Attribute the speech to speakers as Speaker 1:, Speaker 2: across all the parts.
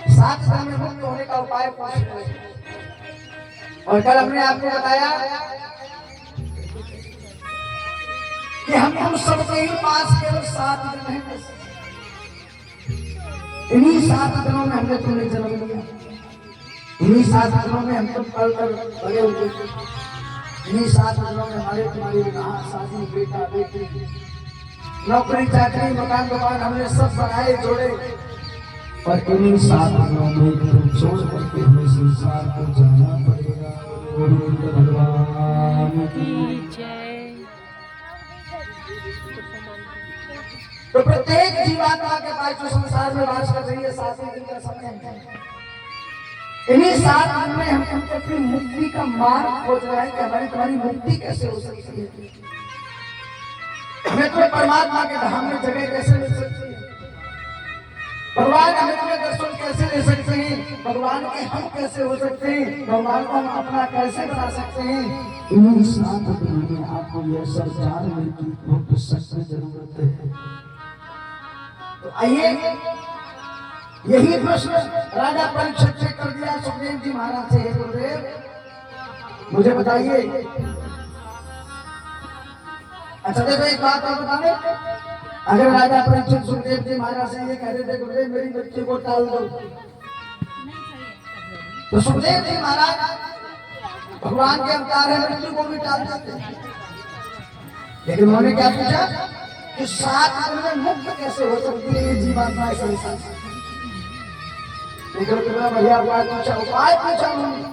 Speaker 1: सात समय मुक्त होने का उपाय पूछ रहे हैं। और कल हमने आपको बताया कि हम सबके ही पास केवल 7 दिन है। इन्हीं 7 दिनों में हमने तुम्हें जन्म लिया। इन्हीं 7 दिनों में हम तुम पल कर बड़े हुए। इन्हीं 7 दिनों में हमारे तुम्हारी विवाह, शादी, बेटा बेटी, नौकरी चाकरी, मकान दुकान हमने सब बनाए जोड़े। पर इन्हीं 7 दिनों में तुम छोड़ करके हमें संसार को जाना पड़ेगा। गोविंद भगवान की जय। तो प्रत्येक जीवात्मा के पास जो संसार में वास कर रही है 7 दिन का समय है। इन्हीं 7 दिन में हम अपनी मुक्ति का मार्ग खोज रहे हैं कि हमारी तुम्हारी मुक्ति कैसे हो सकती है, हमें तुम्हें परमात्मा के धाम में जगह कैसे मिल सकती है, भगवान हमें तुम्हें दर्शन कैसे दे सकते हैं, भगवान के हम कैसे हो सकते हैं, भगवान को हम अपना कैसे बना सकते हैं। इन्हीं 7 दिनों में आपको यह सब जानने की बहुत सख्त जरूरत है। तो आइए यही प्रश्न राजा परीक्षित से कर दिया सुखदेव जी महाराज से। गुरुदेव मुझे बताइए, अच्छा देखो एक बात और बताने, अगर राजा परीक्षित सुखदेव जी महाराज से ये कह रहे थे गुरुदेव मेरी मृत्यु को टाल दो, तो सुखदेव जी महाराज भगवान के अवतार है, मृत्यु को भी टाल देते। लेकिन उन्होंने क्या पूछा कि 7 दिन में मुक्त कैसे हो सकती है ये जीवात्मा संसार से। कितना बढ़िया उपाय पूछा उन्होंने।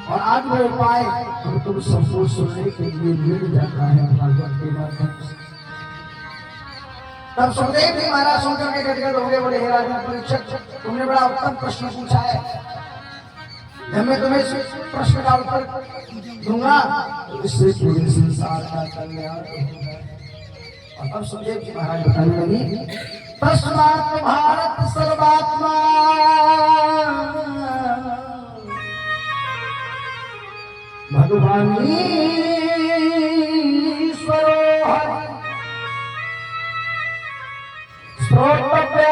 Speaker 1: और आज वो उपाय हम तुम सबको सुनने के लिए मिल जाता है भागवत के माध्यम से। तब सुखदेव जी महाराज सुनकर के गदगद हो गए, बोले हे राजा परीक्षित तुमने बड़ा उत्तम प्रश्न पूछा है। जब मैं तुम्हें इस प्रश्न का उत्तर दूंगा तो इससे पूरे संसार का कल्याण होगा। और तब सुखदेव जी महाराज बताने लगे, तस्मात् भारत सर्वात्मा भगवान ईश्वरो श्रोतव्य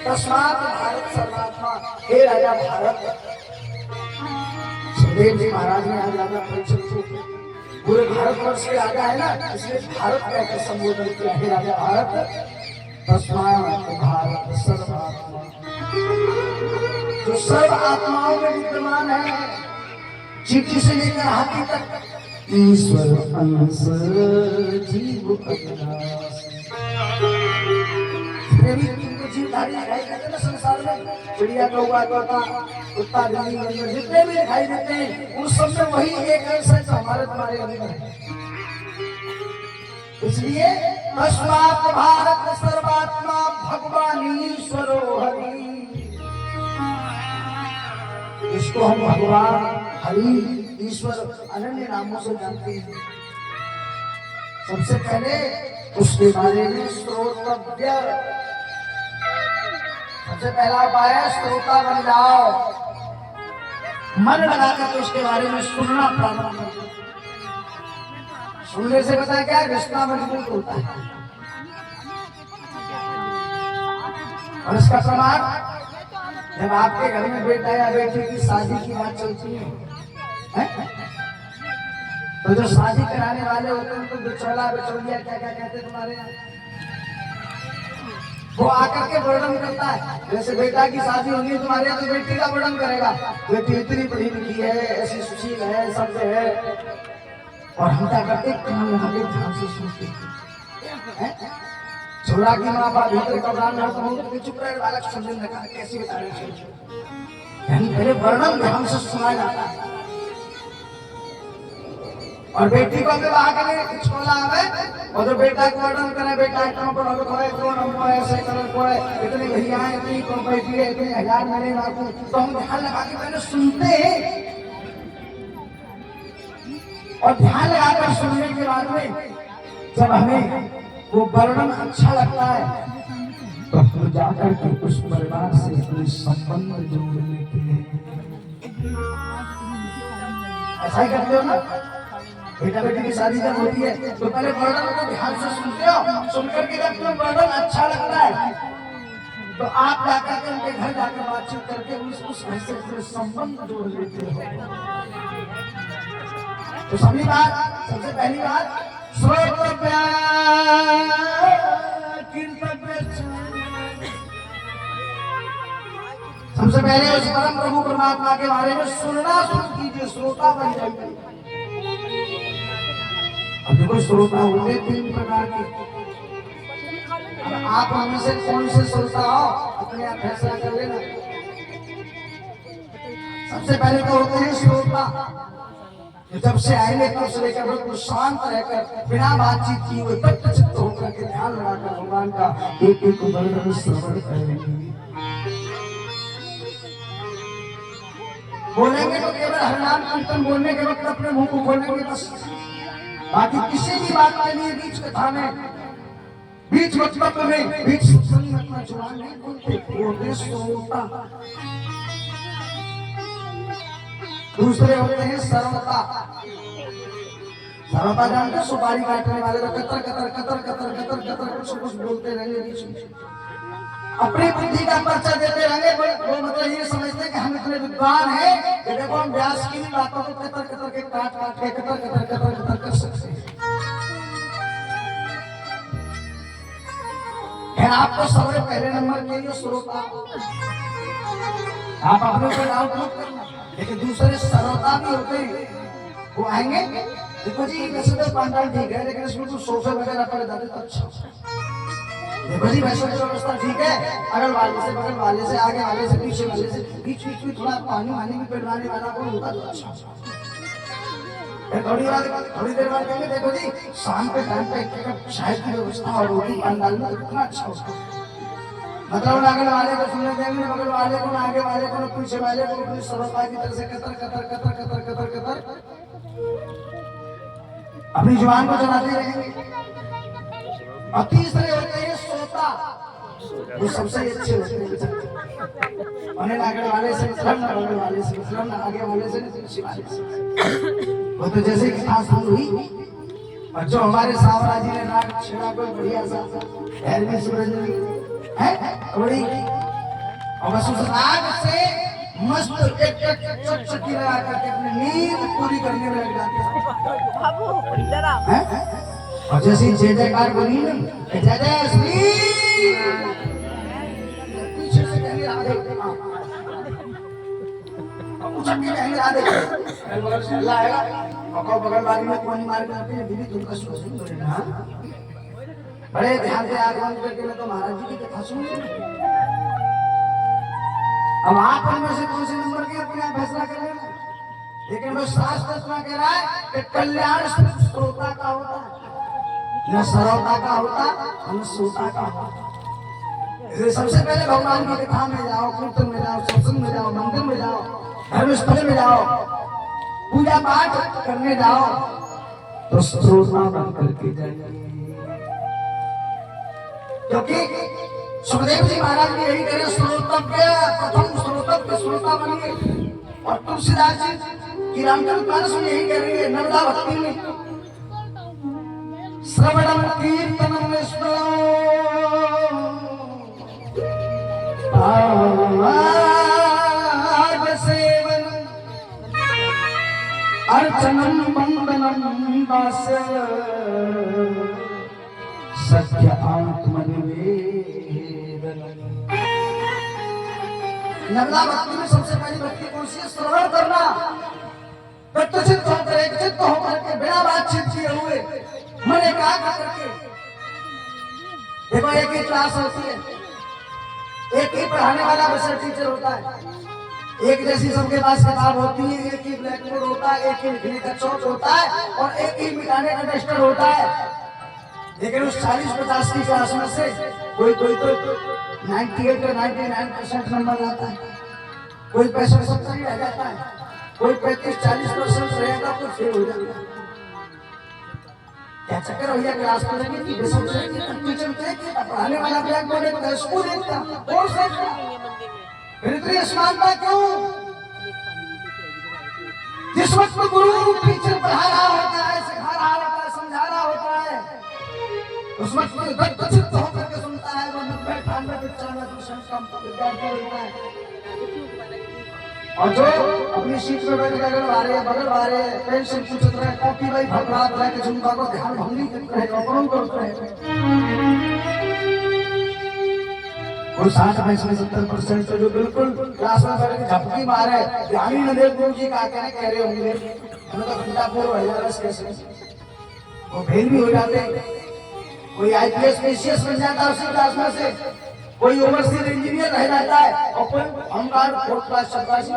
Speaker 1: तस्मात् भारत सर्वात्मा। हे राजा भारत, सुखदेव जी महाराज ने आज राजा परीक्षित को पूरे भारतवर्ष के राजा है ना, इसलिए भारत कहकर संबोधन किया। हे राजा भारत, तस्मात् भारत सर्वात्मा, जो सर्व आत्माओं में विद्यमान है, चींटी से लेकर हाथी तक, ईश्वर अंश जीव अविनाश। जीवधारी दिखाई देते ना संसार में, चिड़िया कौवा तोता कुत्ता बिल्ली जितने भी दिखाई देते हैं उस सब में वही एक अंश है जो हमारे तुम्हारे अंदर है। इसलिए तस्मात् भारत सर्वात्मा भगवान ईश्वरो हरि, इसको हम भगवान हरि ईश्वर अनन्य नामों से जानते हैं। सबसे पहले उसके बारे में श्रोतव्य, सबसे पहला उपाय है श्रोता बन जाओ, मन लगाकर तो उसके बारे में सुनना प्रारंभ करो। सुनने से पता है क्या रिश्ता मजबूत होता है। और इसका प्रमाण जब आपके घर में बेटा या बेटी की शादी की बात चलती है, तो जो शादी कराने वाले होते हैं उनको बिचौला बिचौलिया क्या क्या कहते हैं तुम्हारे यहाँ, वो आकर के वर्णन करता है। जैसे बेटा की शादी होगी तुम्हारे यहाँ तो बेटी का वर्णन करेगा, बेटी इतनी पढ़ी लिखी है, ऐसी सुशील है, सब है। और हम क्या करते ध्यान से सुनते, छोड़ा की माँ बाप भीतर कब्रान में चुप रहे, बालक समझने लगा कैसी बता रही, यानी पहले वर्णन ध्यान से सुना जाता है। और बेटी को विवाह करने छोला है, और जो बेटा को वर्णन करे, बेटा इतना पढ़ा लिखा है, कौन हमको ऐसे कलर को है, इतने भैया है, इतनी प्रॉपर्टी है, इतने हजार मेरे बापू, तो हम ध्यान लगा के पहले सुनते हैं। और ध्यान लगाकर सुनने के बाद में जब हमें वो वर्णन अच्छा लगता है तो हम जाकर के उस परिवार ऐसा ही करते हो ना, बेटा बेटी की शादी जब होती है तो पहले वर्णन को ध्यान से सुनते हो, सुनकर के जब तुम्हें वर्णन अच्छा लगता है तो आप जाकर के उनके घर जाकर बातचीत करके उस घर से फिर संबंध जोड़ लेते हो। तो सबसे पहली बात श्रोतव्य कीर्तव्य। सबसे पहले उस परम प्रभु परमात्मा के बारे में सुनना शुरू कीजिए, श्रोता बन जाइए। अब देखो श्रोता होते 3 प्रकार के, अब आप हमें से कौन से श्रोता हो अपने आप फैसला कर लेना। सबसे पहले तो होते हैं श्रोता, जब से आएंगे तब से लेकर बिल्कुल शांत रहकर बिना बातचीत किए हुए तटस्थ होकर के ध्यान लगाकर भगवान का एक एक वर्णन श्रवण करेंगे। बोलेंगे तो केवल हरिनाम कीर्तन बोलने के वक्त अपने मुंह को खोलेंगे बस, बाकी किसी भी बात के लिए बीच कथा में, बीच वक्तव्य में, बीच सत्संग में अपना जुबान नहीं खोलते, वो श्रोता। दूसरे होते हैं सर्वता। सर्वता जानते, सुपारी काटने वाले तो Qatar Qatar Qatar Qatar Qatar Qatar कुछ कुछ बोलते रहेंगे बीच में, अपनी बुद्धि का परिचय देते रहेंगे। वो मतलब ये समझते हैं कि हम इतने विद्वान हैं कि देखो हम व्यास की भी बातों को कतर कतर के काट काट के कतर कतर कतर कतर कर सकते हैं। आपको सबसे पहले नंबर के लिए श्रोता, आप अपने ऊपर डाउट मत करना, लेकिन दूसरे श्रोता भी होते हैं, वो आएंगे देखो जी वैसे तो पंडाल ठीक है लेकिन इसमें कुछ सोफे वगैरह पड़े जाते तो अच्छा। देखो जी वैसे तो व्यवस्था ठीक है, अगल वाले से बगल वाले से आगे वाले से पीछे वाले से बीच बीच में थोड़ा पानी वानी भी पिलवाने वाला कोई होता तो अच्छा। थोड़ी देर बाद कहेंगे देखो जी शाम के टाइम पे चाय की व्यवस्था और रोटी पंडाल में कितना अच्छा होता है। मतलब अगल वाले को सुनने देंगे, बगल वाले को, आगे वाले को, पीछे वाले को अपनी सरलता की तरह से Qatar Qatar Qatar Qatar Qatar Qatar अपनी जुबान को चलाते रहेंगे। और तीसरे होते हैं श्रोता, वो सबसे अच्छे होते हैं। उन्हें आगे वाले से मतलब ना, बगल वाले से मतलब ना, आगे वाले से नहीं, पीछे वाले से। वो तो जैसे कि खास हुई और जो हमारे सावरा जी ने राग छेड़ा कोई बढ़िया सा एलवी सूरज है थोड़ी, और बस उस राग से मस्त एक चटचटी लगा करके अपनी नींद पूरी करने में लग जाते हैं। और जैसे जय जयकार बोली ना, जय जय श्री, पीछे से कहेंगे राधे, उछक के कहेंगे राधे, बगल से अल्लाह आएगा और बगल वाली में कोई मार के आते हैं, दीदी तुमका सुन तो लेना, बड़े ध्यान से आगमन करके मैं तो महाराज जी की कथा सुन। अब आप उनमें से कौन से नंबर के अपने आप फैसला कर लेना, लेकिन वो शास्त्र इतना कह रहा है कि कल्याण श्रोता का होता है, न सरलता का होता न श्रोता का होता। सबसे पहले भगवान की कथा में जाओ, कीर्तन में जाओ, सत्संग में जाओ, मंदिर में जाओ, धर्म स्थल में जाओ, पूजा पाठ करने जाओ तो श्रोता बन करके जाइए। क्योंकि सुखदेव जी महाराज ने यही कहे श्रोतव्य, प्रथम श्रोतव्य श्रोता बनिए। और तुलसीदास जी की रामचरितमानस में यही कह रही है नर्मदा भक्ति में, श्रवणम कीर्तनम सेवनम अर्चनम वंदनम दास सत्य आत्मनिवेदन। नर्मदा भक्ति में सबसे पहली भक्ति कौन सी है? श्रवण करना, तत्वचित्त होकर एक चित्त होकर के बिना बातचीत किए हुए मन एकाग्र करके। देखो एक ही क्लास होती है, एक ही पढ़ाने वाला बच्चा टीचर होता है, एक जैसी सबके पास किताब होती है, एक ही ब्लैक बोर्ड होता है, एक ही लिखने का चौक होता है और एक ही मिटाने का डस्टर होता है। लेकिन उस 40-50 की क्लास में से कोई तो 98 या 99% नंबर लाता है, कोई 65-70 ही रह जाता है, कोई 35-40% रहेगा तो फेल हो जाता है। क्या चक्कर भैया क्लास में लगी थी, टीचर पढ़ाने वाला ब्लैक बोर्ड है, स्कूल देखता कौन सा फिर इतनी असमानता क्यों? जिस वक्त गुरु टीचर पढ़ा रहा होता है, सिखा रहा होता है, समझा रहा होता है, उस वक्त गदगदित होकर के सुनता है। वो 90-98% विद्यार्थी होता है। और जो अपनी सीट में बैठ कर बगल वाले पेंसिल पूछते रहे, कॉपी भाई भगवान रहे कि झुमका को ध्यान भंगी करते रहे, अपनों करते रहे। वो 60-70% तो जो बिल्कुल क्लास में बैठ के झपकी मारे, ध्यान ही न दे गुरु जी का कहने कह रहे होंगे, हमें तो घंटा पूर्व है रस कैसे वो फेल भी हो जाते। कोई IPS PCS बन जाता है उसी क्लास में से, कोई ओवरसीज इंजीनियर रह जाता है, और कोई हमकार 4th क्लास 87